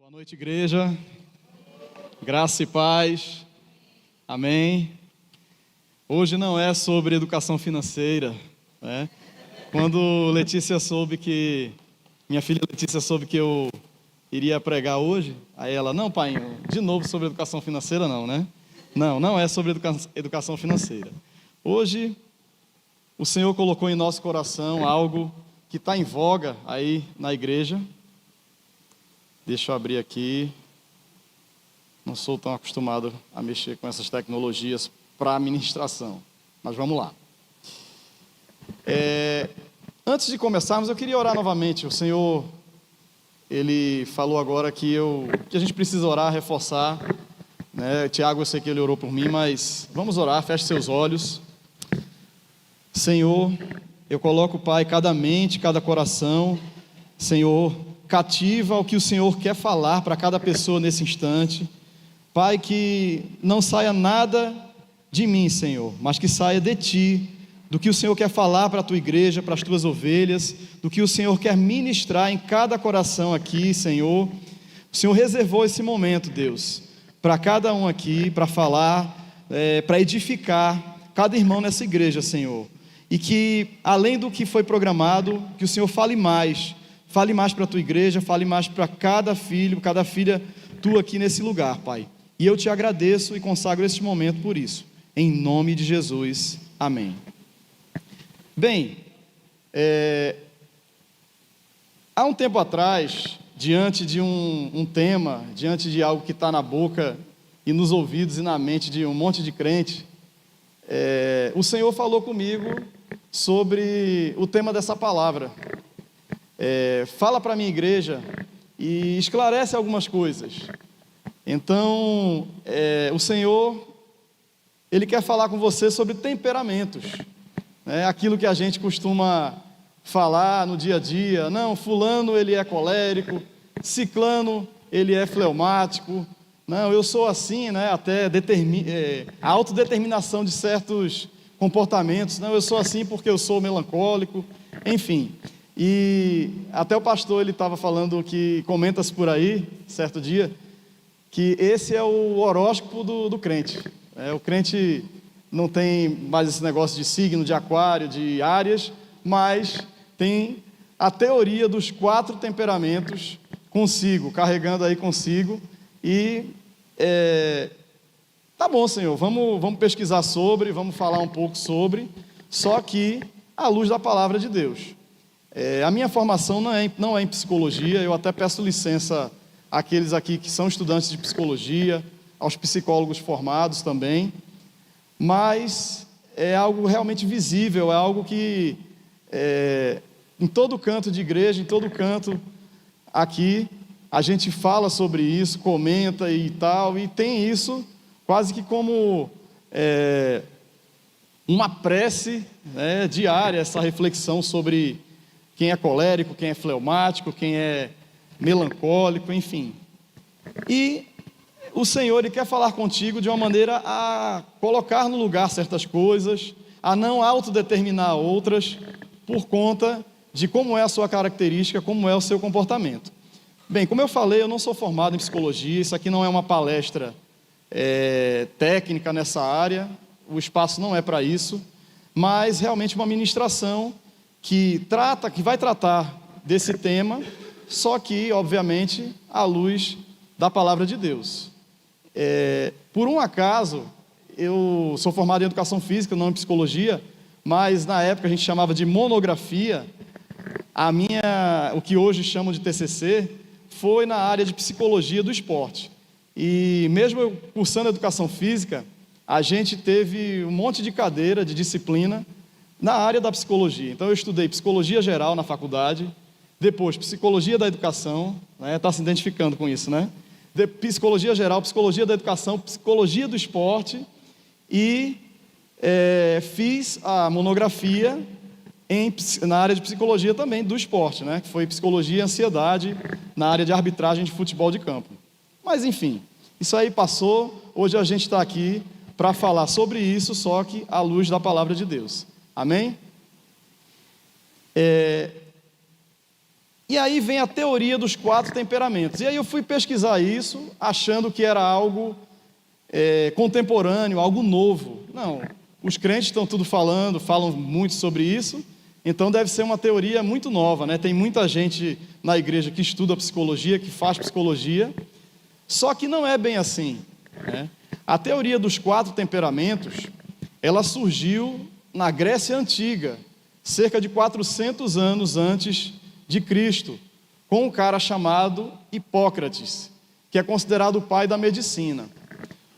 Boa noite, igreja. Graça e paz. Amém. Hoje não é sobre educação financeira, né? Quando minha filha Letícia soube que eu iria pregar hoje, aí ela, não, pai, de novo sobre educação financeira não, né? Não é sobre educação financeira. Hoje, o Senhor colocou em nosso coração algo que está em voga aí na igreja. Deixa eu abrir aqui. Não sou tão acostumado a mexer com essas tecnologias para administração, mas vamos lá. Antes de começarmos, eu queria orar novamente. O Senhor, Ele falou agora que a gente precisa orar, reforçar, né? Tiago, eu sei que ele orou por mim, mas vamos orar, feche seus olhos. Senhor, eu coloco, Pai, cada mente, cada coração, Senhor, cativa ao que o Senhor quer falar para cada pessoa nesse instante. Pai, que não saia nada de mim, Senhor, mas que saia de Ti, do que o Senhor quer falar para a Tua igreja, para as Tuas ovelhas, do que o Senhor quer ministrar em cada coração aqui, Senhor. O Senhor reservou esse momento, Deus, para cada um aqui, para falar, para edificar cada irmão nessa igreja, Senhor. E que, além do que foi programado, que o Senhor fale mais para a Tua igreja, fale mais para cada filho, cada filha Tua aqui nesse lugar, Pai. E eu Te agradeço e consagro este momento por isso. Em nome de Jesus. Amém. Bem, há um tempo atrás, diante de um tema, diante de algo que está na boca e nos ouvidos e na mente de um monte de crente, o Senhor falou comigo sobre o tema dessa palavra. Fala para a minha igreja e esclarece algumas coisas. Então, o Senhor, Ele quer falar com você sobre temperamentos, né? Aquilo que a gente costuma falar no dia a dia. Não, fulano ele é colérico, ciclano ele é fleumático. Não, eu sou assim, né? Até a autodeterminação de certos comportamentos. Não, eu sou assim porque eu sou melancólico. Enfim, e até o pastor ele estava falando que comenta-se por aí, certo dia, que esse é o horóscopo do crente. O crente não tem mais esse negócio de signo, de aquário, de áreas, mas tem a teoria dos 4 temperamentos consigo, carregando aí consigo. E tá bom, Senhor, vamos pesquisar sobre, vamos falar um pouco sobre, só que à luz da palavra de Deus. A minha formação não é em psicologia, eu até peço licença àqueles aqui que são estudantes de psicologia, aos psicólogos formados também, mas é algo realmente visível, é algo que em todo canto de igreja, em todo canto aqui, a gente fala sobre isso, comenta e tal, e tem isso quase que como uma prece, né, diária, essa reflexão sobre quem é colérico, quem é fleumático, quem é melancólico, enfim. E o Senhor, Ele quer falar contigo de uma maneira a colocar no lugar certas coisas, a não autodeterminar outras, por conta de como é a sua característica, como é o seu comportamento. Bem, como eu falei, eu não sou formado em psicologia, isso aqui não é uma palestra técnica nessa área, o espaço não é para isso, mas realmente uma ministração que vai tratar desse tema, só que, obviamente, à luz da palavra de Deus. Por um acaso, eu sou formado em educação física, não em psicologia, mas na época a gente chamava de monografia. O que hoje chamam de TCC, foi na área de psicologia do esporte. E mesmo eu cursando educação física, a gente teve um monte de cadeira, de disciplina, na área da psicologia. Então eu estudei psicologia geral na faculdade, depois psicologia da educação, né? Está se identificando com isso, né? Psicologia geral, psicologia da educação, psicologia do esporte, e fiz a monografia na área de psicologia também do esporte, né? Que foi psicologia e ansiedade na área de arbitragem de futebol de campo. Mas enfim, isso aí passou. Hoje a gente está aqui para falar sobre isso, só que à luz da palavra de Deus. Amém? E aí vem a teoria dos 4 temperamentos. E aí eu fui pesquisar isso, achando que era algo contemporâneo, algo novo. Não, os crentes estão tudo falam muito sobre isso, então deve ser uma teoria muito nova, né? Tem muita gente na igreja que estuda psicologia, que faz psicologia, só que não é bem assim, né? A teoria dos 4 temperamentos, ela surgiu na Grécia Antiga, cerca de 400 anos antes de Cristo, com um cara chamado Hipócrates, que é considerado o pai da medicina.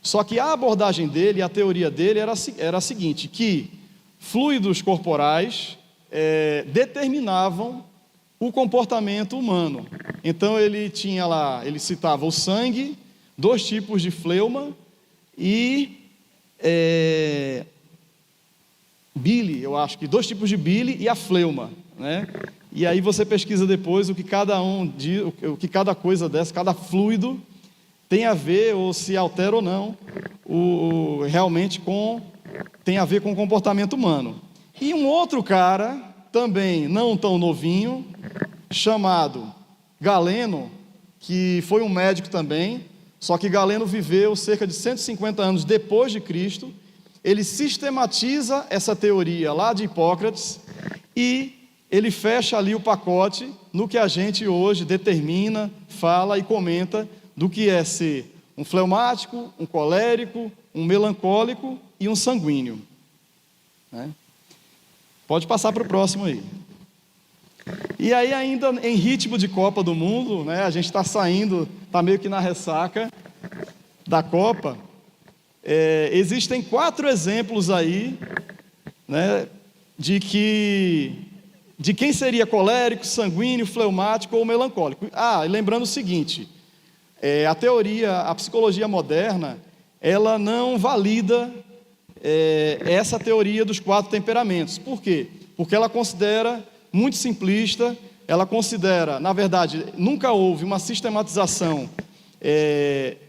Só que a abordagem dele, a teoria dele era a seguinte, que fluidos corporais determinavam o comportamento humano. Então ele citava o sangue, 2 tipos de fleuma e bile, eu acho que 2 tipos de bile e a fleuma, né? E aí você pesquisa depois o que cada coisa dessa, cada fluido tem a ver, ou se altera ou não, realmente tem a ver com o comportamento humano. E um outro cara, também não tão novinho, chamado Galeno, que foi um médico também, só que Galeno viveu cerca de 150 anos depois de Cristo. Ele sistematiza essa teoria lá de Hipócrates e ele fecha ali o pacote no que a gente hoje determina, fala e comenta do que é ser um fleumático, um colérico, um melancólico e um sanguíneo, né? Pode passar para o próximo aí. E aí ainda em ritmo de Copa do Mundo, né, a gente está meio que na ressaca da Copa. Existem 4 exemplos aí, né, de quem seria colérico, sanguíneo, fleumático ou melancólico. E lembrando o seguinte, a psicologia moderna, ela não valida essa teoria dos 4 temperamentos. Por quê? Porque ela considera muito simplista, ela considera, na verdade, nunca houve uma sistematização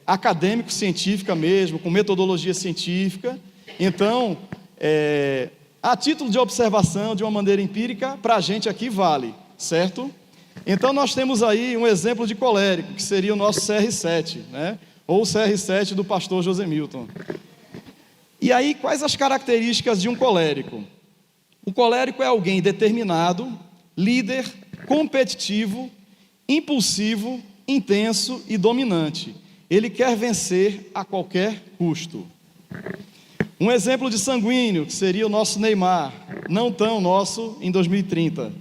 acadêmico-científica mesmo, com metodologia científica. Então, a título de observação, de uma maneira empírica, para a gente aqui vale, certo? Então nós temos aí um exemplo de colérico, que seria o nosso CR7, né? Ou o CR7 do pastor José Milton. E aí, quais as características de um colérico? O colérico é alguém determinado, líder, competitivo, impulsivo, intenso e dominante. Ele quer vencer a qualquer custo. Um exemplo de sanguíneo, que seria o nosso Neymar, não tão nosso em 2030.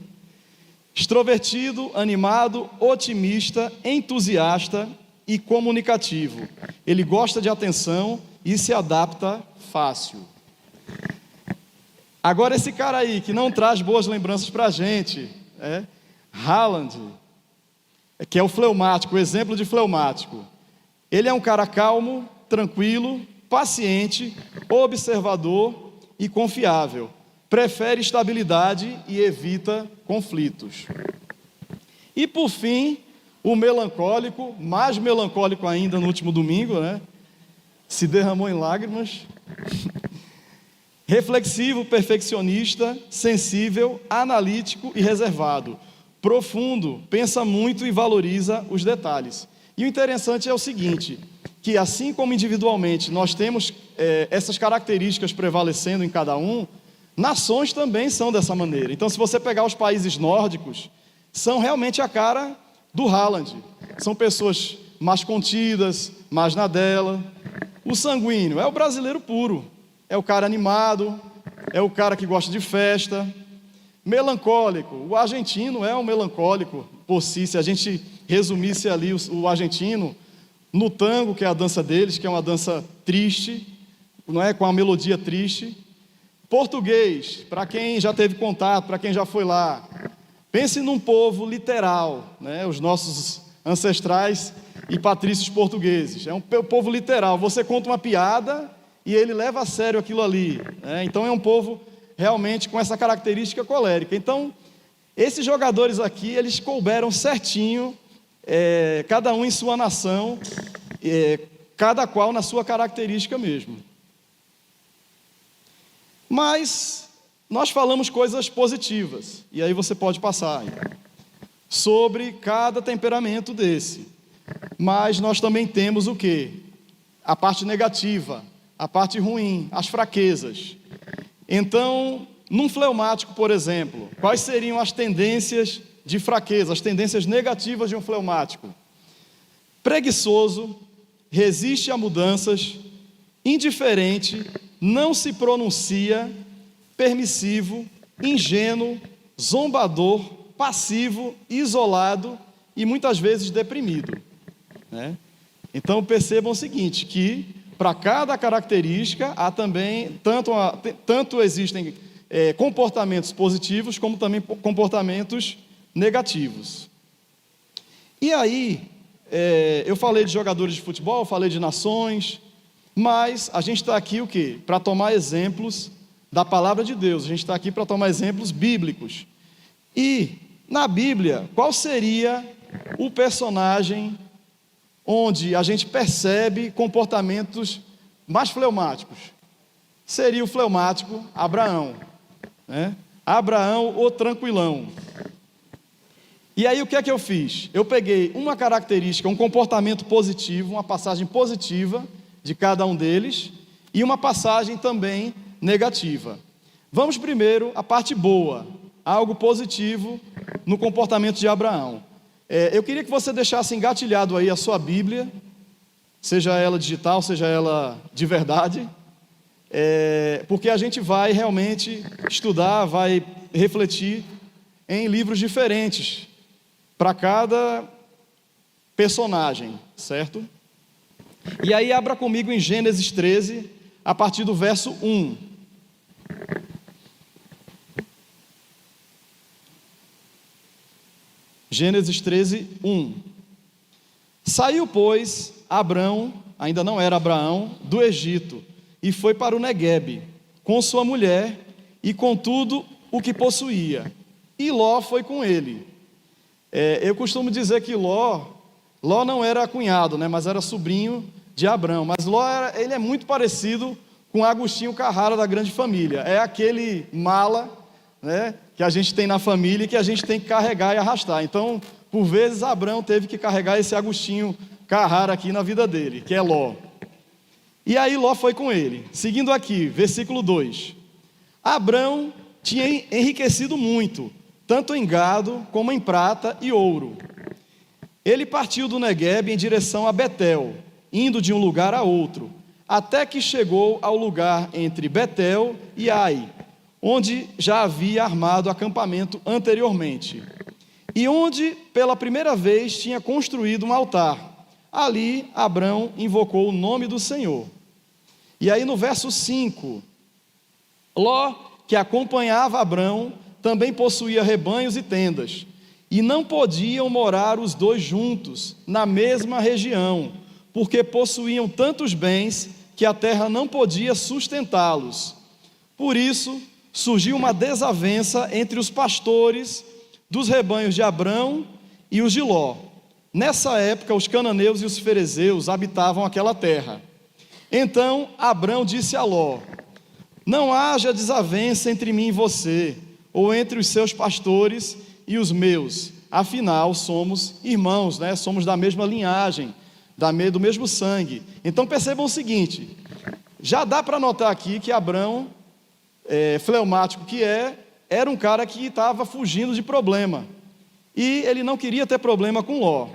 Extrovertido, animado, otimista, entusiasta e comunicativo. Ele gosta de atenção e se adapta fácil. Agora esse cara aí, que não traz boas lembranças para a gente, Haaland, que é o fleumático, o exemplo de fleumático. Ele é um cara calmo, tranquilo, paciente, observador e confiável. Prefere estabilidade e evita conflitos. E por fim, o melancólico, mais melancólico ainda no último domingo, né? Se derramou em lágrimas. Reflexivo, perfeccionista, sensível, analítico e reservado. Profundo, pensa muito e valoriza os detalhes. E o interessante é o seguinte, que assim como individualmente nós temos essas características prevalecendo em cada um, nações também são dessa maneira. Então, se você pegar os países nórdicos, são realmente a cara do Haaland. São pessoas mais contidas, mais na dela. O sanguíneo é o brasileiro puro. É o cara animado, é o cara que gosta de festa. Melancólico, o argentino é um melancólico por si. Se a gente resumisse ali o argentino no tango, que é a dança deles, que é uma dança triste, não é, com a melodia triste. Português, para quem já teve contato, para quem já foi lá, pense num povo literal, né? Os nossos ancestrais e patrícios portugueses. É um povo literal. Você conta uma piada e ele leva a sério aquilo ali, né? Então é um povo realmente com essa característica colérica. Então, esses jogadores aqui, eles couberam certinho, cada um em sua nação, cada qual na sua característica mesmo. Mas nós falamos coisas positivas, e aí você pode passar. sobre cada temperamento desse. Mas nós também temos o quê? A parte negativa, a parte ruim, as fraquezas. Então, num fleumático, por exemplo, quais seriam as tendências de fraqueza, as tendências negativas de um fleumático? Preguiçoso, resiste a mudanças, indiferente, não se pronuncia, permissivo, ingênuo, zombador, passivo, isolado e muitas vezes deprimido, né? Então percebam o seguinte, que para cada característica há também, tanto existem comportamentos positivos como também comportamentos negativos. E aí, eu falei de jogadores de futebol, falei de nações, mas a gente está aqui o quê? Para tomar exemplos da palavra de Deus, a gente está aqui para tomar exemplos bíblicos. E na Bíblia, qual seria o personagem onde a gente percebe comportamentos mais fleumáticos? Seria o fleumático Abraão, né? Abraão, o tranquilão. E aí o que é que eu fiz? Eu peguei uma característica, um comportamento positivo, uma passagem positiva de cada um deles e uma passagem também negativa. Vamos primeiro à parte boa, algo positivo no comportamento de Abraão. Eu queria que você deixasse engatilhado aí a sua Bíblia, seja ela digital, seja ela de verdade, porque a gente vai realmente estudar, vai refletir em livros diferentes para cada personagem, certo? E aí abra comigo em Gênesis 13, a partir do verso 1. Gênesis 13, 1. Saiu, pois, Abrão, ainda não era Abraão, do Egito, e foi para o Neguebe, com sua mulher e com tudo o que possuía. E Ló foi com ele. Eu costumo dizer que Ló não era cunhado, né, mas era sobrinho de Abrão. Mas Ló ele é muito parecido com Agostinho Carrara da Grande Família. É aquele mala, né, que a gente tem na família e que a gente tem que carregar e arrastar. Então, por vezes, Abrão teve que carregar esse Agostinho Carrara aqui na vida dele, que é Ló. E aí Ló foi com ele. Seguindo aqui, versículo 2. Abrão tinha enriquecido muito, tanto em gado como em prata e ouro. Ele partiu do Neguebe em direção a Betel, indo de um lugar a outro, até que chegou ao lugar entre Betel e Ai, onde já havia armado acampamento anteriormente, e onde pela primeira vez tinha construído um altar. Ali Abrão invocou o nome do Senhor. E aí no verso 5, Ló, que acompanhava Abrão, também possuía rebanhos e tendas, e não podiam morar os dois juntos na mesma região, porque possuíam tantos bens que a terra não podia sustentá-los. Por isso surgiu uma desavença entre os pastores dos rebanhos de Abrão e os de Ló. Nessa época, os cananeus e os ferezeus habitavam aquela terra. Então Abrão disse a Ló: não haja desavença entre mim e você, ou entre os seus pastores e os meus, afinal somos irmãos, né? Somos da mesma linhagem, do mesmo sangue. Então percebam o seguinte, já dá para notar aqui que Abrão, fleumático que era um cara que estava fugindo de problema, e ele não queria ter problema com Ló.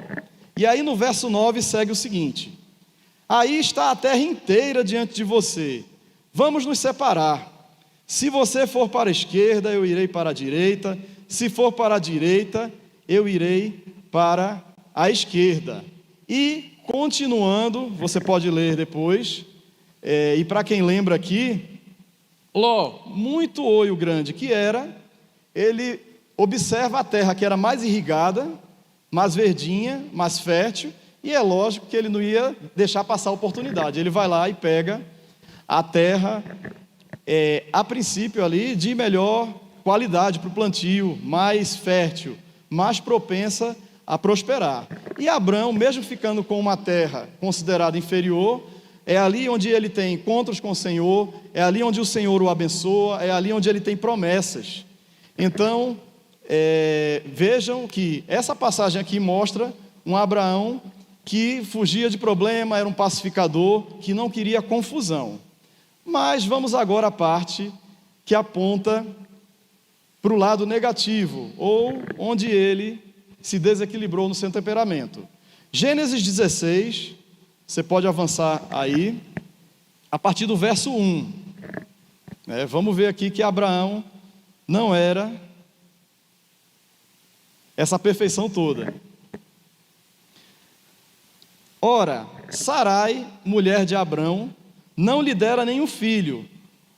E aí no verso 9 segue o seguinte: aí está a terra inteira diante de você, vamos nos separar. Se você for para a esquerda, eu irei para a direita, se for para a direita, eu irei para a esquerda. E continuando, você pode ler depois, e para quem lembra aqui, Ló, muito olho grande que era, ele observa a terra que era mais irrigada, mais verdinha, mais fértil, e é lógico que ele não ia deixar passar a oportunidade. Ele vai lá e pega a terra, a princípio ali, de melhor qualidade para o plantio, mais fértil, mais propensa a prosperar. E Abrão, mesmo ficando com uma terra considerada inferior, é ali onde ele tem encontros com o Senhor, é ali onde o Senhor o abençoa, é ali onde ele tem promessas. Então, vejam que essa passagem aqui mostra um Abraão que fugia de problema, era um pacificador, que não queria confusão. Mas vamos agora à parte que aponta para o lado negativo, ou onde ele se desequilibrou no seu temperamento. Gênesis 16, você pode avançar aí, a partir do verso 1. Vamos ver aqui que Abraão não era essa perfeição toda. Ora, Sarai, mulher de Abrão, não lhe dera nenhum filho.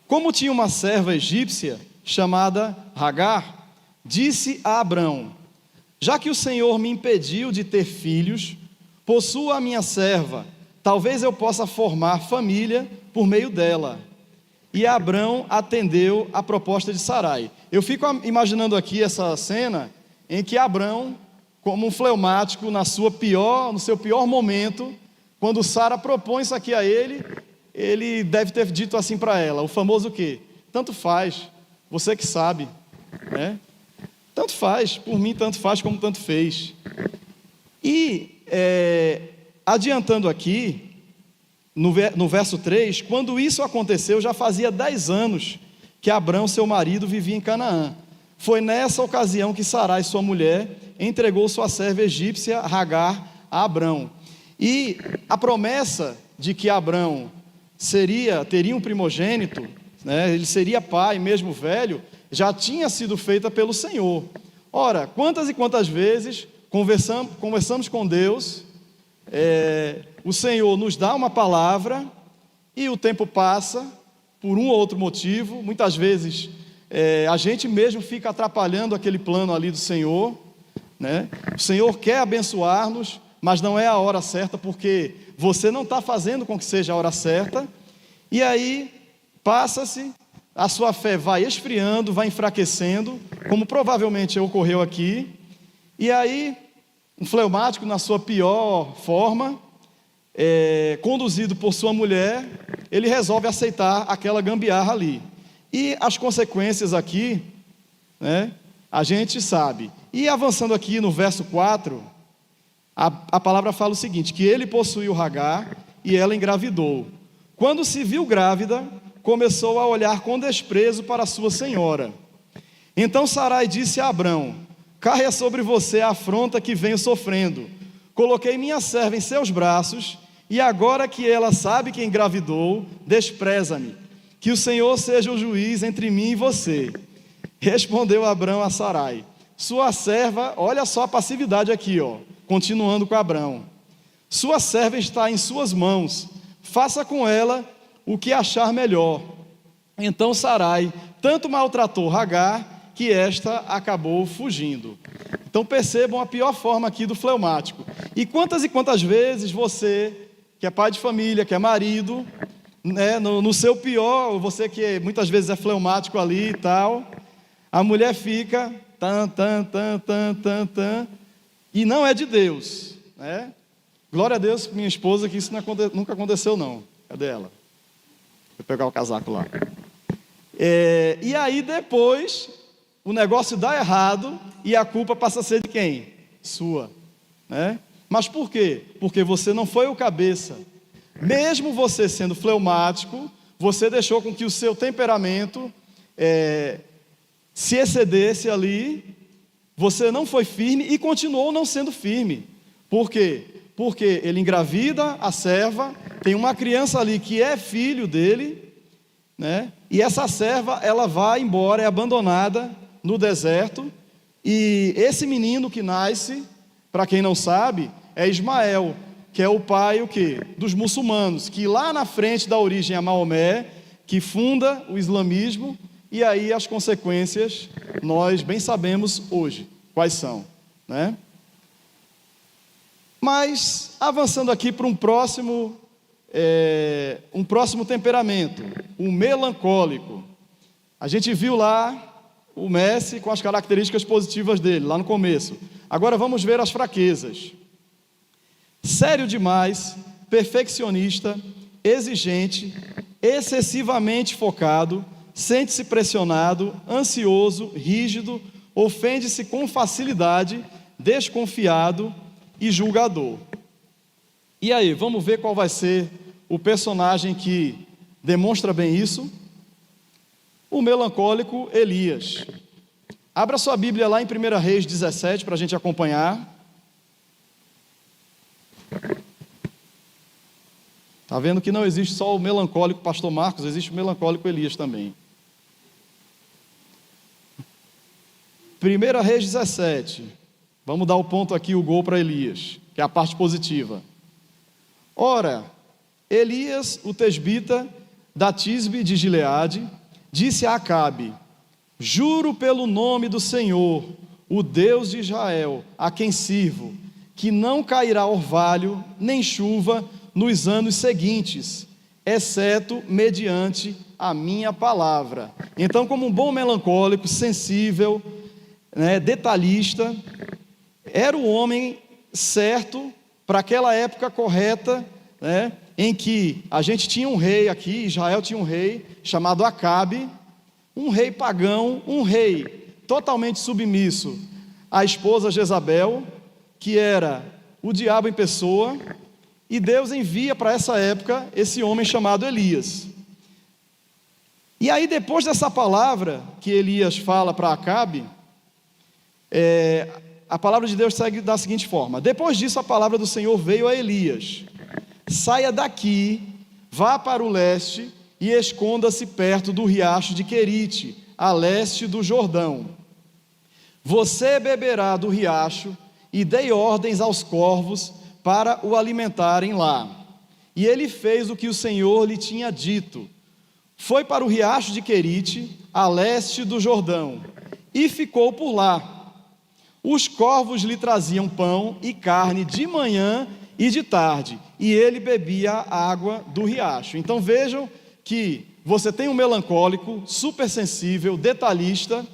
Como tinha uma serva egípcia, chamada Agar, disse a Abrão: já que o Senhor me impediu de ter filhos, possua a minha serva, talvez eu possa formar família por meio dela. E Abrão atendeu a proposta de Sarai. Eu fico imaginando aqui essa cena em que Abrão, como um fleumático, no seu pior momento, quando Sara propõe isso aqui a ele deve ter dito assim para ela, o famoso o quê? Tanto faz, você que sabe, né? Tanto faz, por mim tanto faz como tanto fez. E, adiantando aqui, no verso 3, quando isso aconteceu, já fazia 10 anos que Abrão, seu marido, vivia em Canaã. Foi nessa ocasião que Sarai, sua mulher, entregou sua serva egípcia, Agar, a Abrão. E a promessa de que Abrão teria um primogênito, né, ele seria pai, mesmo velho, já tinha sido feita pelo Senhor. Ora, quantas e quantas vezes conversamos com Deus, o Senhor nos dá uma palavra e o tempo passa por um ou outro motivo, muitas vezes a gente mesmo fica atrapalhando aquele plano ali do Senhor, né? O Senhor quer abençoar-nos, mas não é a hora certa, porque você não está fazendo com que seja a hora certa, e aí passa-se, a sua fé vai esfriando, vai enfraquecendo, como provavelmente ocorreu aqui, e aí um fleumático na sua pior forma, conduzido por sua mulher, ele resolve aceitar aquela gambiarra ali. E as consequências aqui, né, a gente sabe. E avançando aqui no verso 4, a palavra fala o seguinte, que ele possuiu Agar e ela engravidou. Quando se viu grávida, começou a olhar com desprezo para sua senhora. Então Sarai disse a Abrão: caia sobre você a afronta que venho sofrendo. Coloquei minha serva em seus braços, e agora que ela sabe que engravidou, despreza-me. Que o Senhor seja o juiz entre mim e você. Respondeu Abrão a Sarai: sua serva, olha só a passividade aqui, continuando com Abrão. Sua serva está em suas mãos, faça com ela o que achar melhor. Então Sarai tanto maltratou Agar, que esta acabou fugindo. Então percebam a pior forma aqui do fleumático. E quantas vezes você, que é pai de família, que é marido, né, no seu pior, você que muitas vezes é fleumático ali e tal, a mulher fica e não é de Deus, né? Glória a Deus, minha esposa, que isso nunca aconteceu não. Cadê ela? Vou pegar o casaco lá. E aí depois o negócio dá errado e a culpa passa a ser de quem? Sua, né? Mas por quê? Porque você não foi o cabeça. Mesmo você sendo fleumático, você deixou com que o seu temperamento se excedesse ali, você não foi firme e continuou não sendo firme. Por quê? Porque ele engravida a serva, tem uma criança ali que é filho dele, né? E essa serva, ela vai embora, é abandonada no deserto, e esse menino que nasce, para quem não sabe, é Ismael, que é o pai dos muçulmanos, que lá na frente dá origem a Maomé, que funda o islamismo, e aí as consequências nós bem sabemos hoje quais são, né? Mas avançando aqui para um próximo temperamento, o melancólico. A gente viu lá o Messi com as características positivas dele, lá no começo. Agora vamos ver as fraquezas. Sério demais, perfeccionista, exigente, excessivamente focado, sente-se pressionado, ansioso, rígido, ofende-se com facilidade, desconfiado e julgador. E aí, vamos ver qual vai ser o personagem que demonstra bem isso? O melancólico Elias. Abra sua Bíblia lá em 1 Reis 17 para a gente acompanhar. Está vendo que não existe só o melancólico pastor Marcos, existe o melancólico Elias também. 1 Reis 17. Vamos dar o ponto aqui, o gol para Elias, que é a parte positiva. Ora, Elias, o tesbita da Tisbe de Gileade, disse a Acabe: juro pelo nome do Senhor, o Deus de Israel, a quem sirvo, que não cairá orvalho nem chuva nos anos seguintes, exceto mediante a minha palavra. Então, como um bom melancólico, sensível, detalhista, era o homem certo para aquela época correta, em que a gente tinha um rei aqui, Israel tinha um rei chamado Acabe, um rei pagão, um rei totalmente submisso à esposa Jezabel, que era o diabo em pessoa, e Deus envia para essa época esse homem chamado Elias. E aí, depois dessa palavra que Elias fala para Acabe, a palavra de Deus segue da seguinte forma: depois disso a palavra do Senhor veio a Elias: saia daqui, vá para o leste e esconda-se perto do riacho de Querite, a leste do Jordão. Você beberá do riacho, e dei ordens aos corvos para o alimentarem lá. E ele fez o que o Senhor lhe tinha dito. Foi para o riacho de Querite, a leste do Jordão, e ficou por lá. Os corvos lhe traziam pão e carne de manhã e de tarde, e ele bebia a água do riacho. Então vejam que você tem um melancólico, super sensível, detalhista,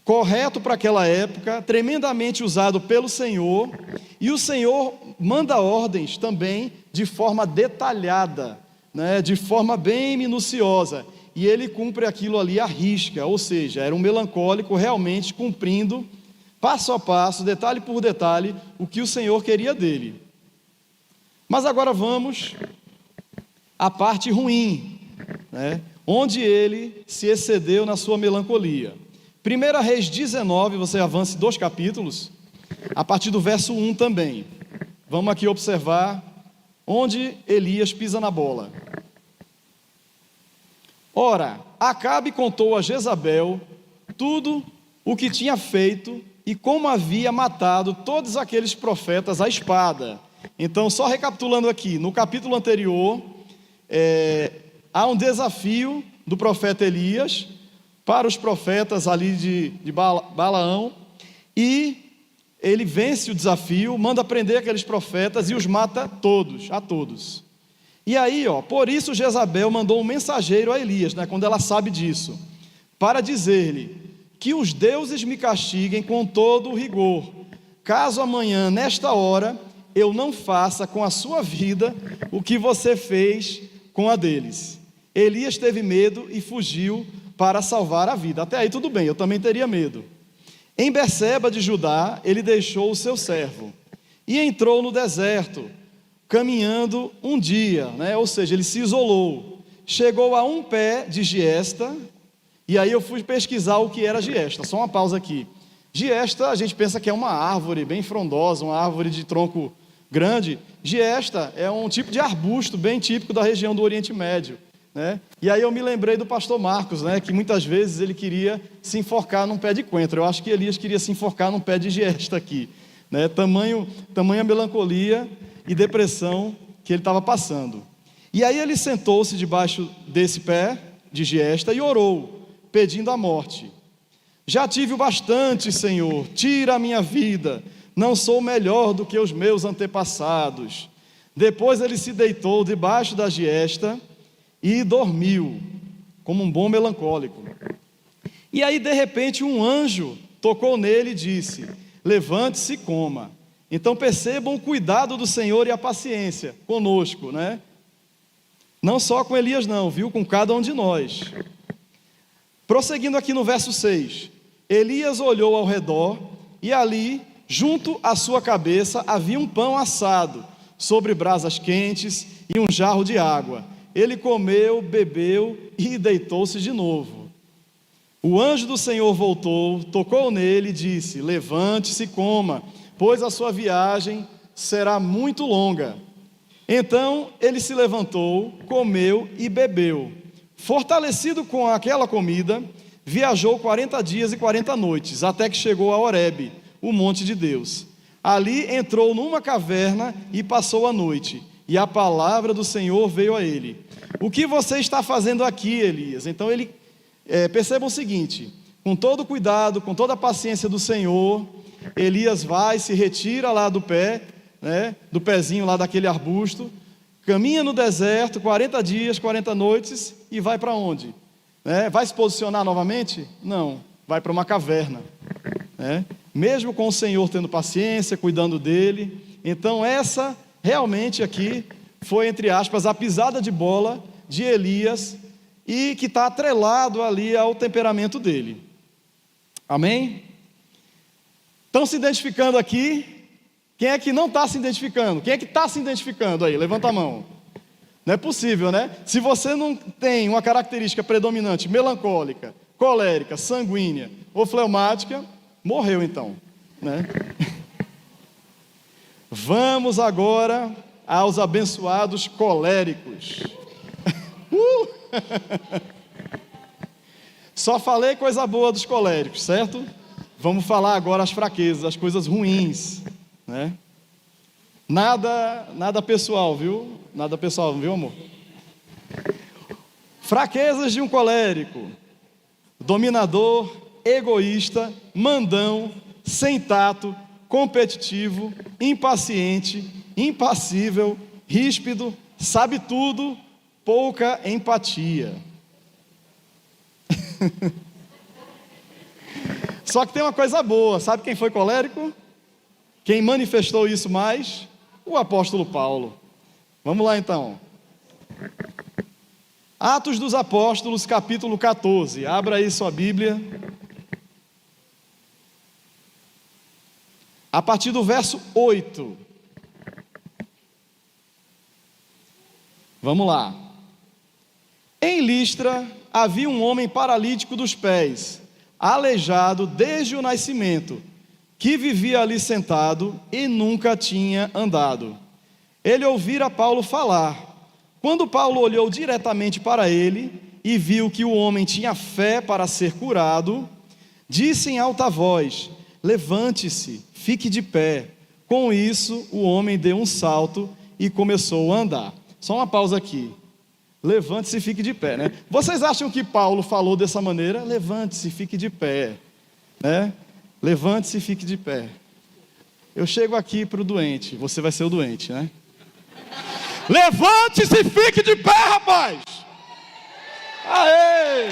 correto para aquela época, tremendamente usado pelo Senhor, e o Senhor manda ordens também de forma detalhada, de forma bem minuciosa, e ele cumpre aquilo ali à risca, ou seja, era um melancólico realmente cumprindo, passo a passo, detalhe por detalhe, o que o Senhor queria dele. Mas agora vamos à parte ruim, onde ele se excedeu na sua melancolia. 1 Reis 19, você avance 2 capítulos, a partir do verso 1 também. Vamos aqui observar onde Elias pisa na bola. Ora, Acabe contou a Jezabel tudo o que tinha feito e como havia matado todos aqueles profetas à espada. Então, só recapitulando aqui, no capítulo anterior, há um desafio do profeta Elias para os profetas ali de Balaão, e ele vence o desafio, manda prender aqueles profetas e os mata a todos. E aí, por isso Jezabel mandou um mensageiro a Elias, quando ela sabe disso, para dizer-lhe: que os deuses me castiguem com todo o rigor, caso amanhã, nesta hora, eu não faça com a sua vida o que você fez com a deles. Elias teve medo e fugiu para salvar a vida. Até aí tudo bem, eu também teria medo. Em Berseba de Judá, ele deixou o seu servo e entrou no deserto, caminhando um dia, ou seja, ele se isolou. Chegou a um pé de giesta, e aí eu fui pesquisar o que era giesta. Só uma pausa aqui. Giesta, a gente pensa que é uma árvore bem frondosa, uma árvore de tronco grande. Giesta é um tipo de arbusto bem típico da região do Oriente Médio. E aí eu me lembrei do pastor Marcos, que muitas vezes ele queria se enforcar num pé de coentro. Eu acho que Elias queria se enforcar num pé de giesta aqui, tamanha melancolia e depressão que ele estava passando. E aí ele sentou-se debaixo desse pé de giesta e orou, pedindo a morte. Já tive o bastante, Senhor, tira a minha vida, não sou melhor do que os meus antepassados. Depois ele se deitou debaixo da giesta e dormiu, como um bom melancólico. E aí, de repente, um anjo tocou nele e disse: levante-se e coma. Então percebam o cuidado do Senhor e a paciência conosco, Não só com Elias não, viu? Com cada um de nós. Prosseguindo aqui no verso 6. Elias olhou ao redor, e ali, junto à sua cabeça, havia um pão assado, sobre brasas quentes e um jarro de água. Ele comeu, bebeu e deitou-se de novo. O anjo do Senhor voltou, tocou nele e disse: levante-se e coma, pois a sua viagem será muito longa. Então ele se levantou, comeu e bebeu. Fortalecido com aquela comida, viajou 40 dias e 40 noites, até que chegou a Horebe, o monte de Deus. Ali entrou numa caverna e passou a noite, e a palavra do Senhor veio a ele: o que você está fazendo aqui, Elias? Então ele, perceba o seguinte, com todo o cuidado, com toda a paciência do Senhor, Elias vai, se retira lá do pé, do pezinho lá daquele arbusto, caminha no deserto, 40 dias, 40 noites, e vai para onde? Vai se posicionar novamente? Não, vai para uma caverna, mesmo com o Senhor tendo paciência, cuidando dele. Então essa realmente aqui foi, entre aspas, a pisada de bola de Elias, e que está atrelado ali ao temperamento dele. Amém? Estão se identificando aqui? Quem é que não está se identificando? Quem é que está se identificando aí? Levanta a mão. Não é possível, né? Se você não tem uma característica predominante, melancólica, colérica, sanguínea ou fleumática, morreu então, né? Vamos agora aos abençoados coléricos. Só falei coisa boa dos coléricos, certo? Vamos falar agora as fraquezas, as coisas ruins, né? Nada pessoal, viu? Nada pessoal, viu, amor? Fraquezas de um colérico: dominador, egoísta, mandão, sem tato, competitivo, impaciente, impassível, ríspido, sabe tudo, pouca empatia. Só que tem uma coisa boa, sabe quem foi colérico? Quem manifestou isso mais? O apóstolo Paulo. Vamos lá então. Atos dos Apóstolos, capítulo 14. Abra aí sua Bíblia. A partir do verso 8. Vamos lá. Em Listra havia um homem paralítico dos pés, aleijado desde o nascimento, que vivia ali sentado e nunca tinha andado. Ele ouvira Paulo falar. Quando Paulo olhou diretamente para ele e viu que o homem tinha fé para ser curado, disse em alta voz: levante-se, fique de pé. Com isso, o homem deu um salto e começou a andar. Só uma pausa aqui. Levante-se e fique de pé, né? Vocês acham que Paulo falou dessa maneira? Levante-se e fique de pé, né? Levante-se e fique de pé. Eu chego aqui para o doente, você vai ser o doente, né? Levante-se e fique de pé, rapaz! Aê!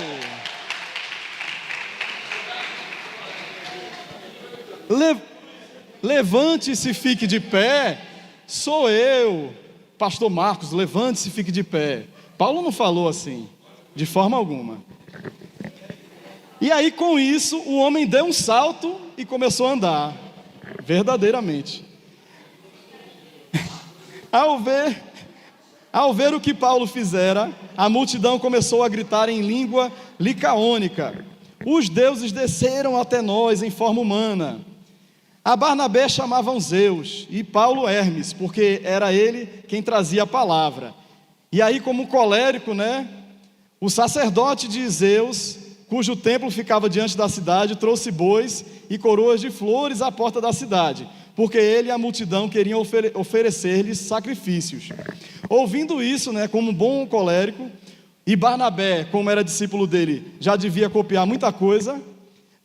Levante-se e fique de pé. Sou eu, pastor Marcos, levante-se e fique de pé. Paulo não falou assim, de forma alguma. E aí com isso, o homem deu um salto e começou a andar, verdadeiramente. Ao ver o que Paulo fizera, a multidão começou a gritar em língua licaônica: os deuses desceram até nós em forma humana. A Barnabé chamavam Zeus e Paulo Hermes, porque era ele quem trazia a palavra. E aí, como colérico, né, o sacerdote de Zeus, cujo templo ficava diante da cidade, trouxe bois e coroas de flores à porta da cidade, porque ele e a multidão queriam oferecer-lhes sacrifícios. Ouvindo isso, né, como um bom colérico, e Barnabé, como era discípulo dele, já devia copiar muita coisa,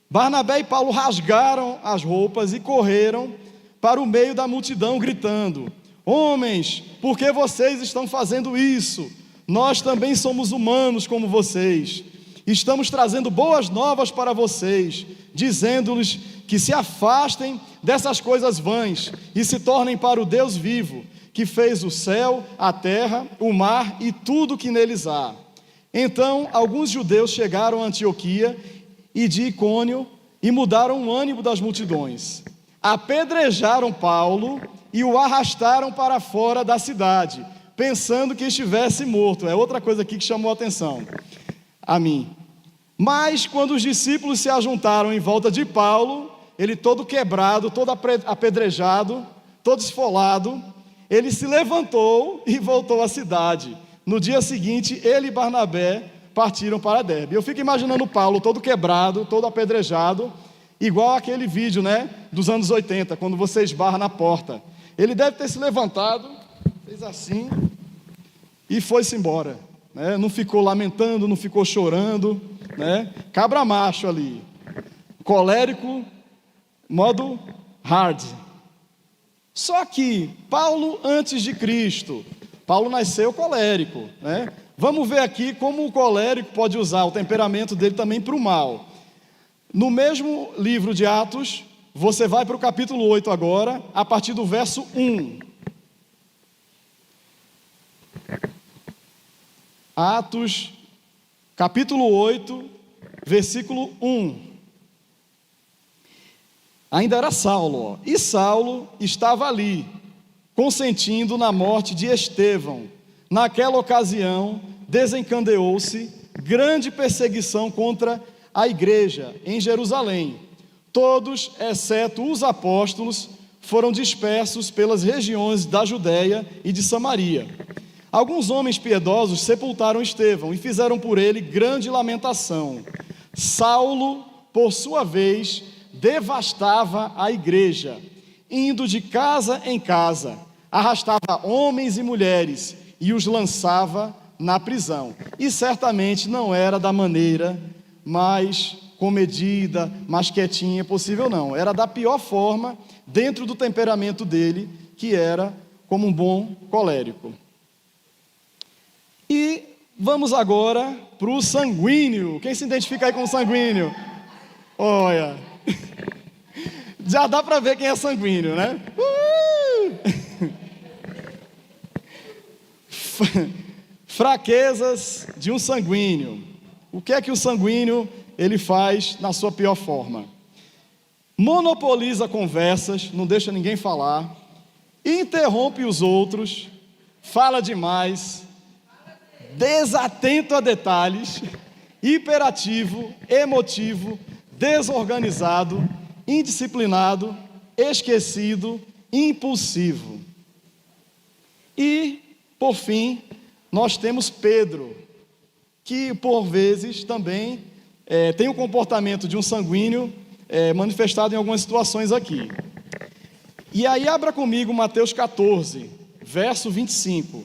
Barnabé e Paulo rasgaram as roupas e correram para o meio da multidão, gritando: homens, por que vocês estão fazendo isso? Nós também somos humanos como vocês. Estamos trazendo boas novas para vocês, dizendo-lhes que se afastem dessas coisas vãs e se tornem para o Deus vivo, que fez o céu, a terra, o mar e tudo que neles há. Então alguns judeus chegaram a Antioquia e de Icônio e mudaram o ânimo das multidões. Apedrejaram Paulo e o arrastaram para fora da cidade, pensando que estivesse morto. É outra coisa aqui que chamou a atenção a mim. Mas quando os discípulos se ajuntaram em volta de Paulo, ele todo quebrado, todo apedrejado, todo esfolado, ele se levantou e voltou à cidade. No dia seguinte, ele e Barnabé partiram para Derbe. Eu fico imaginando Paulo todo quebrado, todo apedrejado, igual aquele vídeo, né, dos anos 80, quando você esbarra na porta. Ele deve ter se levantado, fez assim e foi-se embora, né? Não ficou lamentando, não ficou chorando, né? Cabra macho ali, colérico, modo hard. Só que Paulo antes de Cristo, Paulo nasceu colérico, né? Vamos ver aqui como o colérico pode usar o temperamento dele também para o mal. No mesmo livro de Atos, você vai para o capítulo 8 agora, a partir do verso 1. Atos, capítulo 8, versículo 1. Ainda era Saulo, ó. E Saulo estava ali, consentindo na morte de Estevão. Naquela ocasião, desencadeou-se grande perseguição contra a igreja em Jerusalém. Todos, exceto os apóstolos, foram dispersos pelas regiões da Judéia e de Samaria. Alguns homens piedosos sepultaram Estevão e fizeram por ele grande lamentação. Saulo, por sua vez, devastava a igreja, indo de casa em casa, arrastava homens e mulheres e os lançava na prisão. E certamente não era da maneira mais comedida, mais quietinha possível, não. Era da pior forma, dentro do temperamento dele, que era como um bom colérico. E vamos agora para o sanguíneo. Quem se identifica aí com o sanguíneo? Olha, já dá para ver quem é sanguíneo, né? Fraquezas de um sanguíneo. O que é que o sanguíneo ele faz na sua pior forma? Monopoliza conversas, não deixa ninguém falar, interrompe os outros, fala demais, desatento a detalhes, hiperativo, emotivo, desorganizado, indisciplinado, esquecido, impulsivo. E, por fim, nós temos Pedro, que por vezes também tem o comportamento de um sanguíneo manifestado em algumas situações aqui. E aí abra comigo Mateus 14, verso 25.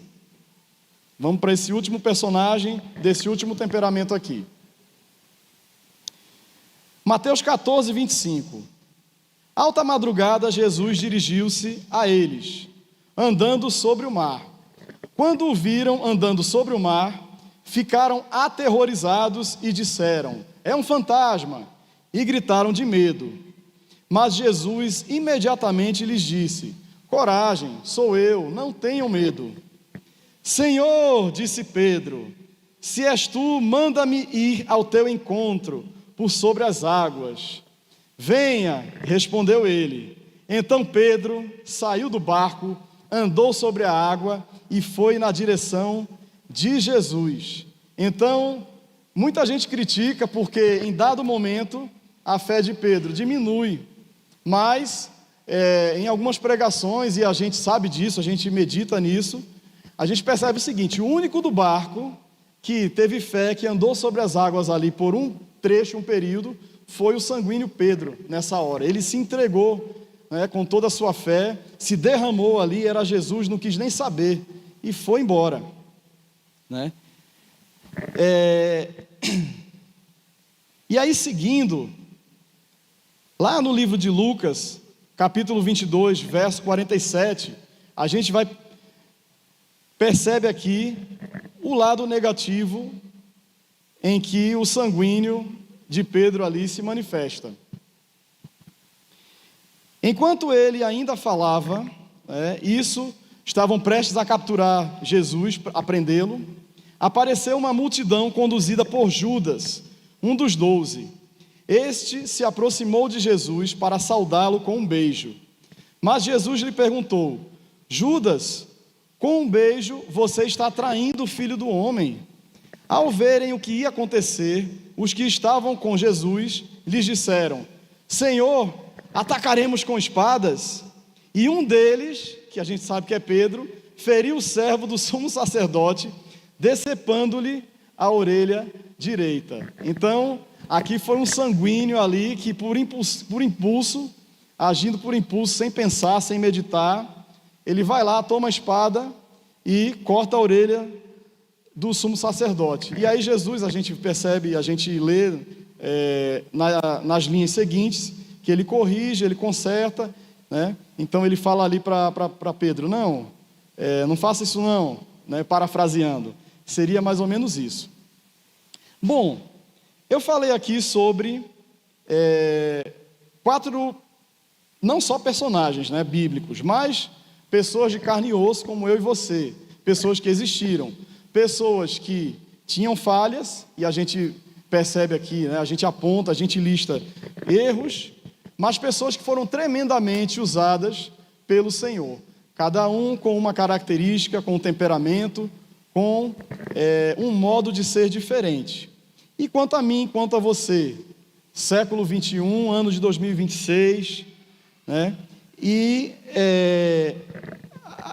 Vamos para esse último personagem, desse último temperamento aqui. Mateus 14, 25. Alta madrugada, Jesus dirigiu-se a eles, andando sobre o mar. Quando o viram andando sobre o mar, ficaram aterrorizados e disseram: é um fantasma, e gritaram de medo. Mas Jesus imediatamente lhes disse: coragem, sou eu, não tenham medo. Senhor, disse Pedro, se és tu, manda-me ir ao teu encontro por sobre as águas. Venha, respondeu ele. Então Pedro saiu do barco, andou sobre a água e foi na direção de Jesus. Então, muita gente critica porque em dado momento a fé de Pedro diminui, mas em algumas pregações, e a gente sabe disso, a gente medita nisso, a gente percebe o seguinte: o único do barco que teve fé, que andou sobre as águas ali por um trecho, um período, foi o sanguíneo Pedro nessa hora. Ele se entregou, né, com toda a sua fé, se derramou ali, era Jesus, não quis nem saber, e foi embora, né? E aí seguindo, lá no livro de Lucas, capítulo 22, verso 47, a gente percebe aqui o lado negativo em que o sanguíneo de Pedro ali se manifesta. Enquanto ele ainda falava, estavam prestes a capturar Jesus, a prendê-lo, apareceu uma multidão conduzida por Judas, um dos 12. Este se aproximou de Jesus para saudá-lo com um beijo. Mas Jesus lhe perguntou: Judas, com um beijo você está traindo o Filho do Homem. Ao verem o que ia acontecer, os que estavam com Jesus lhes disseram: Senhor, atacaremos com espadas? E um deles, que a gente sabe que é Pedro, feriu o servo do sumo sacerdote, decepando-lhe a orelha direita. Então, aqui foi um sanguíneo ali que por impulso, agindo por impulso, sem pensar, sem meditar, ele vai lá, toma a espada e corta a orelha do sumo sacerdote. E aí Jesus, a gente percebe, a gente lê nas linhas seguintes, que ele corrige, ele conserta, né? Então ele fala ali para Pedro: não, não faça isso não, né? Parafraseando, seria mais ou menos isso. Bom, eu falei aqui sobre 4, não só personagens, né, bíblicos, mas pessoas de carne e osso como eu e você, pessoas que existiram, pessoas que tinham falhas, e a gente percebe aqui, né, a gente aponta, a gente lista erros, mas pessoas que foram tremendamente usadas pelo Senhor, cada um com uma característica, com um temperamento, com um modo de ser diferente. E quanto a mim, quanto a você, século 21, ano de 2026, né? E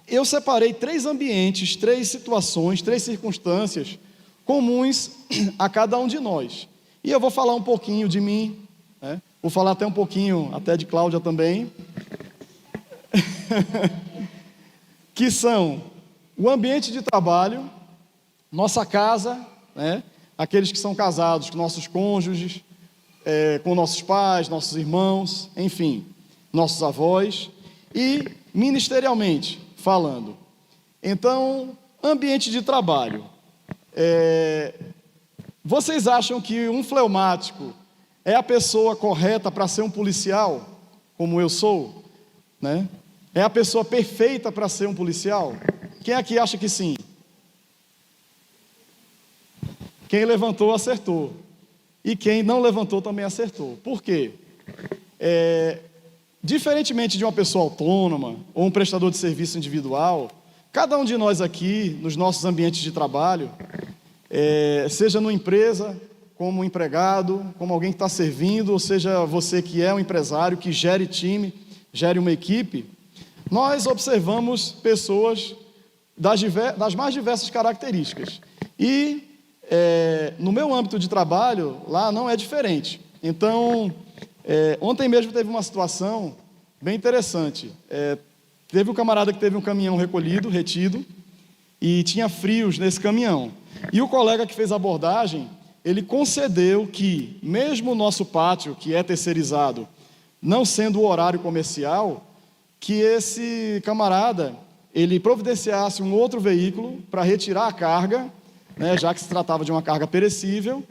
eu separei 3 ambientes, 3 situações, 3 circunstâncias comuns a cada um de nós. E eu vou falar um pouquinho de mim, né? Vou falar até um pouquinho, até de Cláudia também, que são o ambiente de trabalho, nossa casa, né? Aqueles que são casados com nossos cônjuges, com nossos pais, nossos irmãos, enfim, nossos avós, e ministerialmente falando. Então, ambiente de trabalho. Vocês acham que um fleumático é a pessoa correta para ser um policial, como eu sou, né? É a pessoa perfeita para ser um policial? Quem aqui acha que sim? Quem levantou, acertou. E quem não levantou também acertou. Por quê? Diferentemente de uma pessoa autônoma ou um prestador de serviço individual, cada um de nós aqui, nos nossos ambientes de trabalho, seja numa empresa, como empregado, como alguém que está servindo, ou seja, você que é um empresário, que gere time, gere uma equipe, nós observamos pessoas das mais diversas características. E no meu âmbito de trabalho, lá não é diferente. Então, ontem mesmo teve uma situação bem interessante. Teve um camarada que teve um caminhão retido, e tinha frios nesse caminhão. E o colega que fez a abordagem, ele concedeu que, mesmo o nosso pátio, que é terceirizado, não sendo o horário comercial, que esse camarada, ele providenciasse um outro veículo para retirar a carga, né, já que se tratava de uma carga perecível,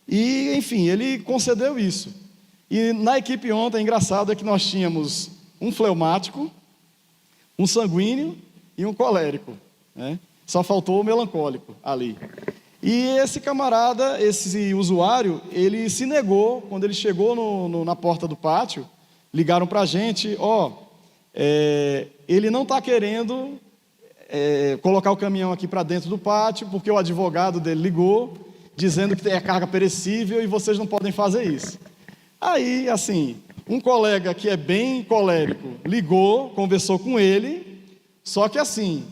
e, enfim, ele concedeu isso. E na equipe ontem, engraçado, é que nós tínhamos um fleumático, um sanguíneo e um colérico, né? Só faltou o melancólico ali. E esse camarada, esse usuário, ele se negou, quando ele chegou na porta do pátio, ligaram para a gente: ele não está querendo colocar o caminhão aqui para dentro do pátio, porque o advogado dele ligou, dizendo que é carga perecível e vocês não podem fazer isso. Aí, assim, um colega que é bem colérico ligou, conversou com ele, só que assim,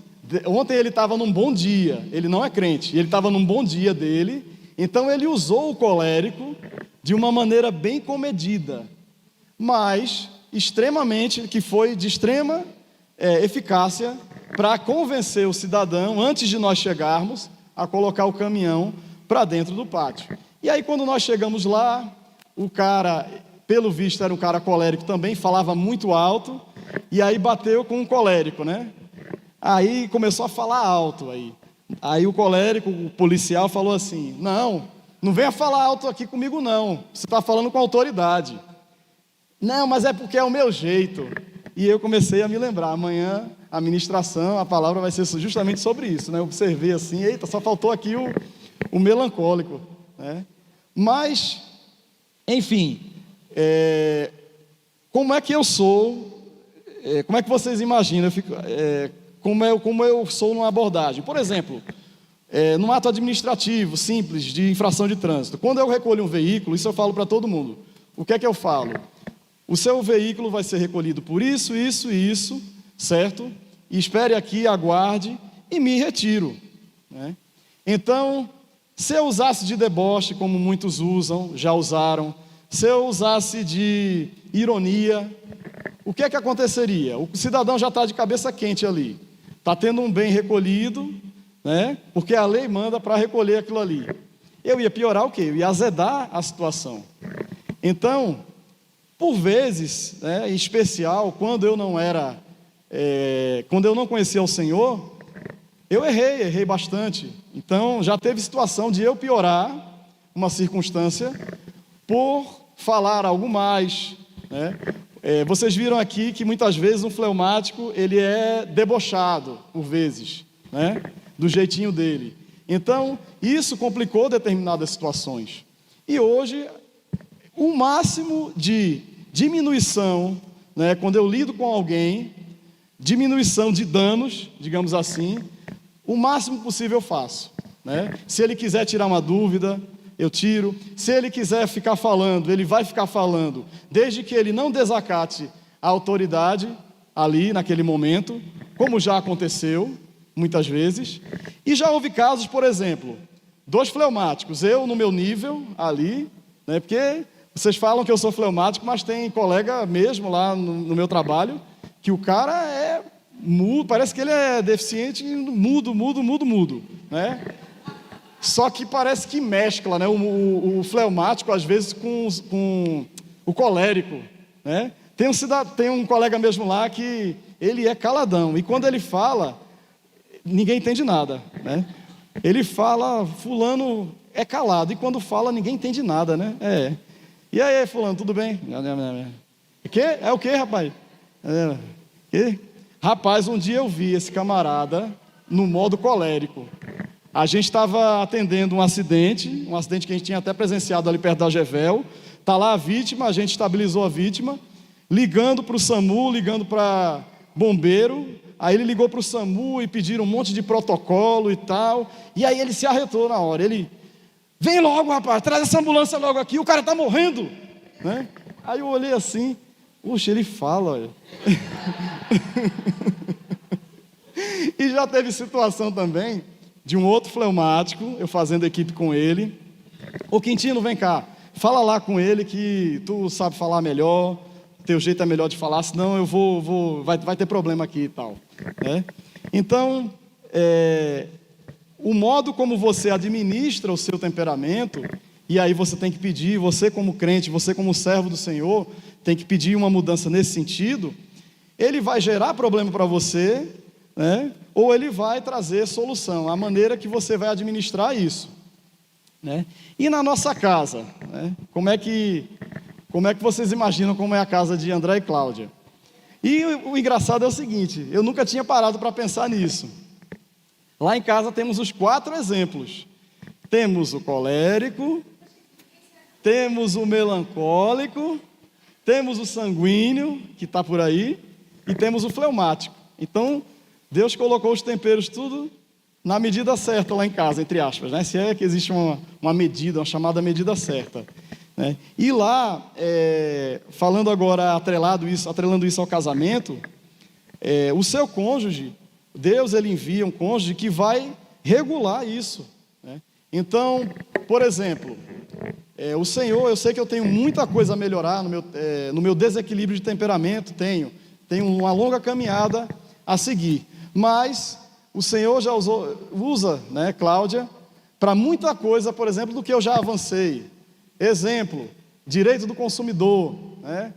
ontem ele estava num bom dia, ele não é crente, ele estava num bom dia dele, então ele usou o colérico de uma maneira bem comedida, mas que foi de extrema eficácia para convencer o cidadão, antes de nós chegarmos, a colocar o caminhão para dentro do pátio. E aí, quando nós chegamos lá, o cara, pelo visto, era um cara colérico também, falava muito alto, e aí bateu com um colérico, né? Aí começou a falar alto. Aí o colérico, o policial, falou assim: não venha falar alto aqui comigo não, você está falando com autoridade. Não, mas é porque é o meu jeito. E eu comecei a me lembrar, amanhã a ministração, a palavra vai ser justamente sobre isso, né? Eu observei assim: eita, só faltou aqui o melancólico, né? Mas Enfim, como é que eu sou, como é que vocês imaginam, como eu sou numa abordagem? Por exemplo, num ato administrativo simples de infração de trânsito, quando eu recolho um veículo, isso eu falo para todo mundo, o que é que eu falo? O seu veículo vai ser recolhido por isso, isso e isso, certo? E espere aqui, aguarde e me retiro, né? Então, se eu usasse de deboche, como muitos usam, já usaram, se eu usasse de ironia, o que é que aconteceria? O cidadão já está de cabeça quente ali, está tendo um bem recolhido, né? Porque a lei manda para recolher aquilo ali. Eu ia piorar o quê? Eu ia azedar a situação. Então, por vezes, né, em especial, quando eu não conhecia o Senhor, eu errei bastante. Então, já teve situação de eu piorar uma circunstância por falar algo mais, né? Vocês viram aqui que muitas vezes um fleumático, ele é debochado, por vezes, né? Do jeitinho dele. Então, isso complicou determinadas situações. E hoje, o máximo de diminuição, né, quando eu lido com alguém, diminuição de danos, digamos assim, o máximo possível eu faço, né? Se ele quiser tirar uma dúvida, eu tiro. Se ele quiser ficar falando, ele vai ficar falando, desde que ele não desacate a autoridade ali naquele momento, como já aconteceu muitas vezes. E já houve casos, por exemplo, 2 fleumáticos, eu no meu nível ali, né, porque vocês falam que eu sou fleumático, mas tem colega mesmo lá no meu trabalho, que o cara é mudo, parece que ele é deficiente, mudo, né? Só que parece que mescla, né, o fleumático às vezes com o colérico, né? Tem um colega mesmo lá que ele é caladão, e quando ele fala, ninguém entende nada, né? Ele fala, fulano é calado, e quando fala, ninguém entende nada, né? E aí, fulano, tudo bem? É o quê, rapaz? Rapaz, um dia eu vi esse camarada no modo colérico. A gente estava atendendo um acidente que a gente tinha até presenciado ali perto da Gevel. Está lá a vítima, a gente estabilizou a vítima, ligando para o SAMU, ligando para bombeiro. Aí ele ligou para o SAMU e pediram um monte de protocolo e tal. E aí ele se arretou na hora. Ele, vem logo, rapaz, traz essa ambulância logo aqui, o cara está morrendo, né? Aí eu olhei assim, puxa, ele fala, olha. E já teve situação também de um outro fleumático, eu fazendo equipe com ele. Ô Quintino, vem cá, fala lá com ele que tu sabe falar melhor, teu jeito é melhor de falar, senão eu vai ter problema aqui e tal, né? Então, o modo como você administra o seu temperamento, e aí você tem que pedir, você como crente, você como servo do Senhor, tem que pedir uma mudança nesse sentido, ele vai gerar problema para você, né? Ou ele vai trazer solução, a maneira que você vai administrar isso, né? E na nossa casa, né? Como é que vocês imaginam como é a casa de André e Cláudia? E o engraçado é o seguinte, eu nunca tinha parado para pensar nisso. Lá em casa temos os 4 exemplos. Temos o colérico, temos o melancólico, temos o sanguíneo, que está por aí, e temos o fleumático. Então, Deus colocou os temperos tudo na medida certa lá em casa, entre aspas, né? Se é que existe uma medida, uma chamada medida certa, né? E lá, falando agora, atrelando isso ao casamento, o seu cônjuge, Deus ele envia um cônjuge que vai regular isso, né? Então, por exemplo, o Senhor, eu sei que eu tenho muita coisa a melhorar no meu desequilíbrio de temperamento, tenho uma longa caminhada a seguir, mas o Senhor já usa, né, Cláudia, para muita coisa, por exemplo, do que eu já avancei. Exemplo, direito do consumidor, né?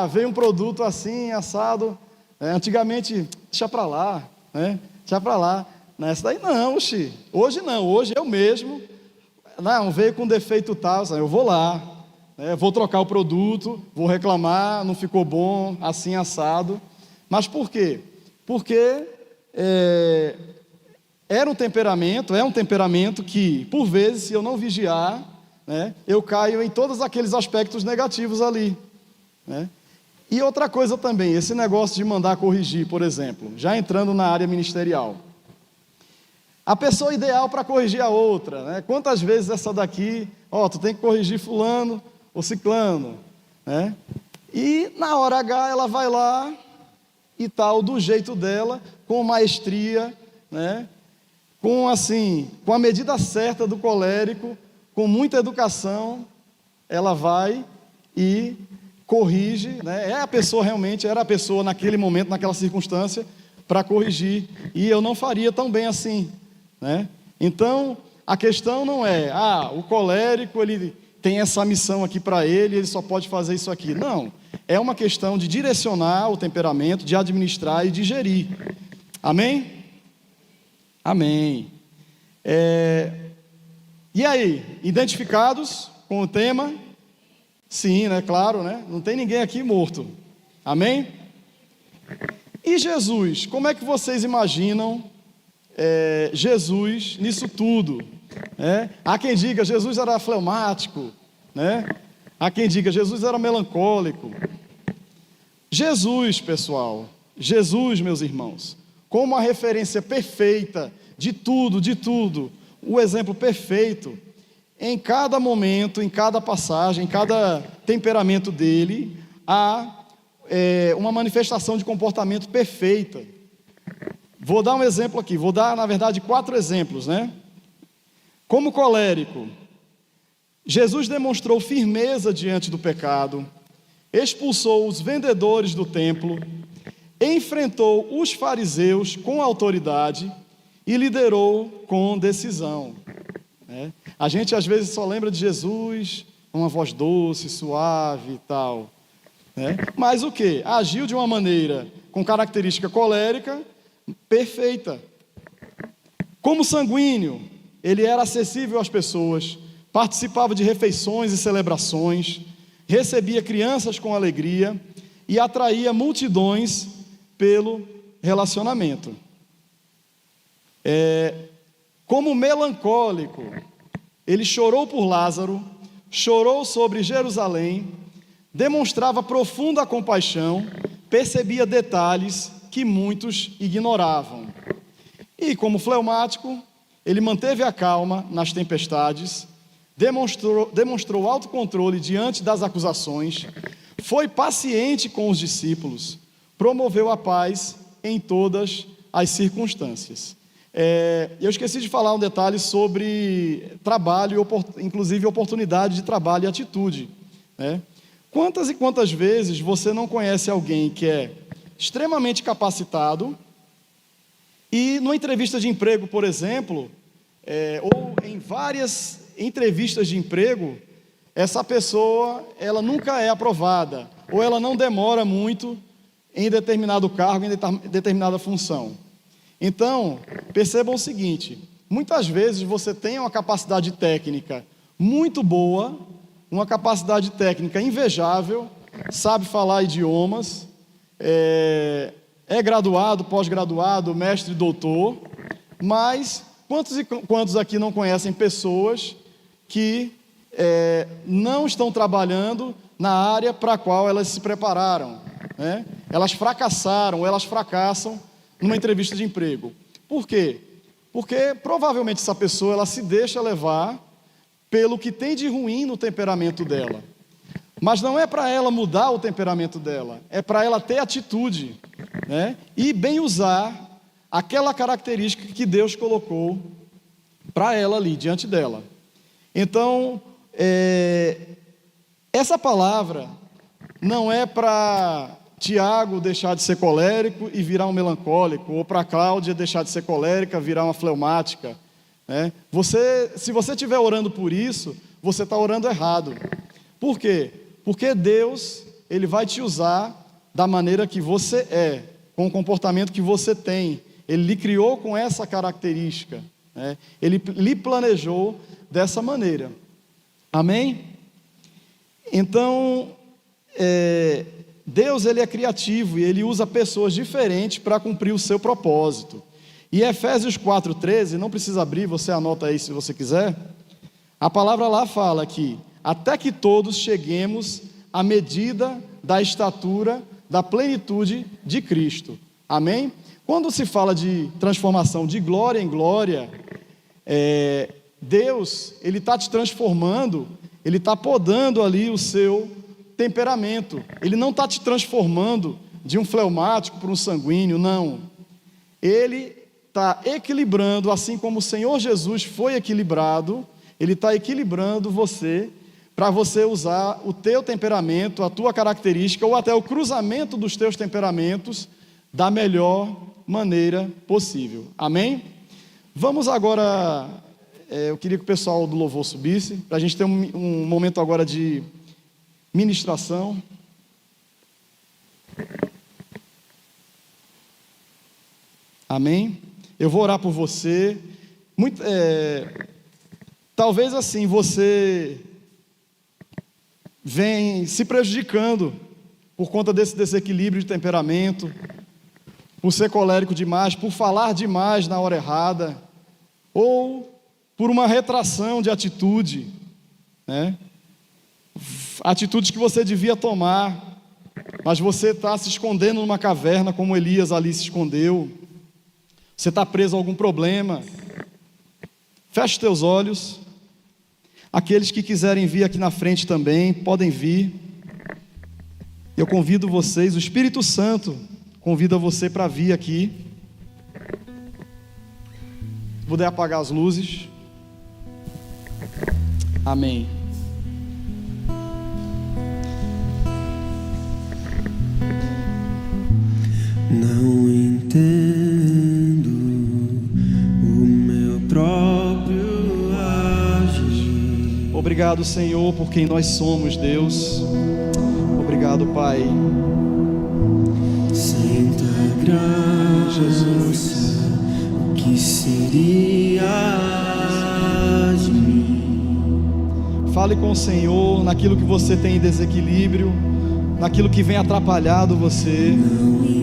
Veio um produto assim, assado, antigamente, deixa para lá, né? Deixa para lá. Nessa daí não, hoje não, hoje eu mesmo, não, veio com defeito tal, eu vou lá, né? Vou trocar o produto, vou reclamar, não ficou bom, assim, assado. Mas por quê? Porque é um temperamento que, por vezes, se eu não vigiar, né, eu caio em todos aqueles aspectos negativos ali, né? E outra coisa também, esse negócio de mandar corrigir, por exemplo, já entrando na área ministerial. A pessoa ideal para corrigir a outra, né? Quantas vezes essa daqui, tu tem que corrigir fulano ou ciclano, né? E na hora H ela vai lá e tal, do jeito dela, com maestria, né? Com a medida certa do colérico, com muita educação, ela vai e corrige, né? Era a pessoa naquele momento, naquela circunstância, para corrigir, e eu não faria tão bem assim, né? Então, a questão não é, o colérico, ele tem essa missão aqui para ele só pode fazer isso aqui. Não, é uma questão de direcionar o temperamento, de administrar e de gerir. Amém? Amém. E aí, identificados com o tema? Sim, né? Claro, né? Não tem ninguém aqui morto. Amém? E Jesus? Como é que vocês imaginam Jesus nisso tudo? Há quem diga Jesus era fleumático, né? Há quem diga Jesus era melancólico. Jesus, pessoal, Jesus, meus irmãos, como a referência perfeita de tudo, o exemplo perfeito, em cada momento, em cada passagem, em cada temperamento dele, há uma manifestação de comportamento perfeita. Vou dar um exemplo aqui, vou dar, na verdade, 4 exemplos, né? Como colérico, Jesus demonstrou firmeza diante do pecado, expulsou os vendedores do templo, enfrentou os fariseus com autoridade e liderou com decisão. A gente às vezes só lembra de Jesus, uma voz doce, suave e tal, né? Mas o que? Agiu de uma maneira com característica colérica, perfeita. Como sanguíneo, ele era acessível às pessoas, participava de refeições e celebrações, recebia crianças com alegria e atraía multidões pelo relacionamento. Como melancólico, ele chorou por Lázaro, chorou sobre Jerusalém, demonstrava profunda compaixão, percebia detalhes que muitos ignoravam. E como fleumático, ele manteve a calma nas tempestades, demonstrou autocontrole diante das acusações, foi paciente com os discípulos, promoveu a paz em todas as circunstâncias. Eu esqueci de falar um detalhe sobre trabalho, inclusive oportunidade de trabalho e atitude, né? Quantas e quantas vezes você não conhece alguém que é extremamente capacitado e numa entrevista de emprego, por exemplo, ou em várias entrevistas de emprego, essa pessoa, ela nunca é aprovada, ou ela não demora muito em determinado cargo, em determinada função. Então, percebam o seguinte, muitas vezes você tem uma capacidade técnica muito boa, uma capacidade técnica invejável, sabe falar idiomas, é graduado, pós-graduado, mestre, doutor, mas quantos e quantos aqui não conhecem pessoas que não estão trabalhando na área para a qual elas se prepararam, né? Elas fracassaram, elas fracassam numa entrevista de emprego. Por quê? Porque provavelmente essa pessoa ela se deixa levar pelo que tem de ruim no temperamento dela. Mas não é para ela mudar o temperamento dela, é para ela ter atitude, né? E bem usar aquela característica que Deus colocou para ela ali, diante dela. Então, essa palavra não é para Tiago deixar de ser colérico e virar um melancólico, ou para Cláudia deixar de ser colérica, virar uma fleumática, né? Se você estiver orando por isso, você está orando errado. Por quê? Porque Deus, Ele vai te usar da maneira que você é, com o comportamento que você tem. Ele lhe criou com essa característica, né? Ele lhe planejou dessa maneira. Amém? Então, Deus ele é criativo e Ele usa pessoas diferentes para cumprir o seu propósito. E Efésios 4,13, não precisa abrir, você anota aí se você quiser. A palavra lá fala que até que todos cheguemos à medida da estatura da plenitude de Cristo. Amém? Quando se fala de transformação de glória em glória, Deus, Ele está te transformando, Ele está podando ali o seu temperamento. Ele não está te transformando de um fleumático para um sanguíneo, não. Ele está equilibrando, assim como o Senhor Jesus foi equilibrado, Ele está equilibrando você, para você usar o teu temperamento, a tua característica, ou até o cruzamento dos teus temperamentos, da melhor maneira possível. Amém? Vamos agora, eu queria que o pessoal do louvor subisse, para a gente ter um momento agora de ministração. Amém? Eu vou orar por você. Talvez assim você vem se prejudicando por conta desse desequilíbrio de temperamento, por ser colérico demais, por falar demais na hora errada, ou por uma retração de atitude, né? Atitudes que você devia tomar, mas você está se escondendo numa caverna como Elias ali se escondeu. Você está preso a algum problema. Feche teus olhos. Aqueles que quiserem vir aqui na frente também, podem vir. Eu convido vocês, o Espírito Santo convida você para vir aqui. Se puder apagar as luzes. Amém. Não entendo o meu próprio agir. Obrigado, Senhor, por quem nós somos, Deus. Obrigado, Pai. Sem tua graça, Jesus, o que seria de mim? fale com o Senhor naquilo que você tem em desequilíbrio, naquilo que vem atrapalhado você. Não